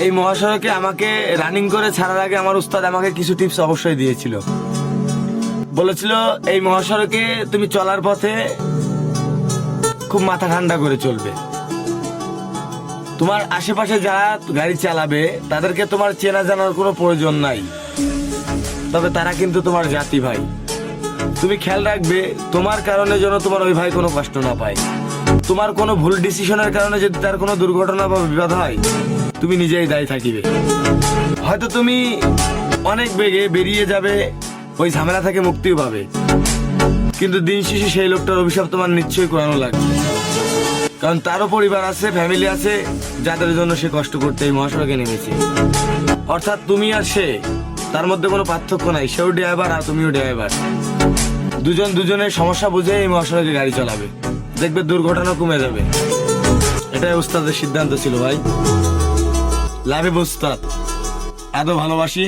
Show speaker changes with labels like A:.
A: এই মহাসড়কে আমাকে রানিং করে ছাড়ার আগে আমার উস্তাদ আমাকে কিছু টিপস অবশ্যই দিয়েছিল। বলেছিল এই মহাসড়কে তুমি চলার পথে খুব মাথা ঠান্ডা করে চলবে। তোমার আশেপাশে যারা গাড়ি চালাবে তাদেরকে তোমার চেনা জানার কোনো প্রয়োজন নাই, তবে তারা কিন্তু তোমার জাতি ভাই। তুমি খেয়াল রাখবে তোমার কারণে যেন তোমার ওই ভাই কোনো কষ্ট না পায়। তোমার কোনো ভুল ডিসিশনের কারণে যদি তার কোনো দুর্ঘটনা বা বিপদ হয়, তুমি নিজেই দায়ী থাকিবে। হয়তো তুমি অনেক বেগে বেরিয়ে যাবে, ওই ঝামেলা থেকে মুক্তিও পাবে, কিন্তু দিন শেষে সেই লোকটার অভিশাপ তোমার নিশ্চয়ই করানো লাগবে। কারণ তারও পরিবার আছে, ফ্যামিলি আছে, যাদের জন্য সে কষ্ট করতে এই মহাসড়কে নেমেছে। অর্থাৎ তুমি আর সে, তার মধ্যে কোনো পার্থক্য নাই। সেও ড্রাইভার আর তুমিও ড্রাইভার। দুজন দুজনের সমস্যা বুঝে এই মহাসড়কে গাড়ি চালাবে, দেখবে দুর্ঘটনা কমে যাবে। এটাই উস্তাদের সিদ্ধান্ত ছিল ভাই। লাভে উস্তাদ, এত ভালোবাসি।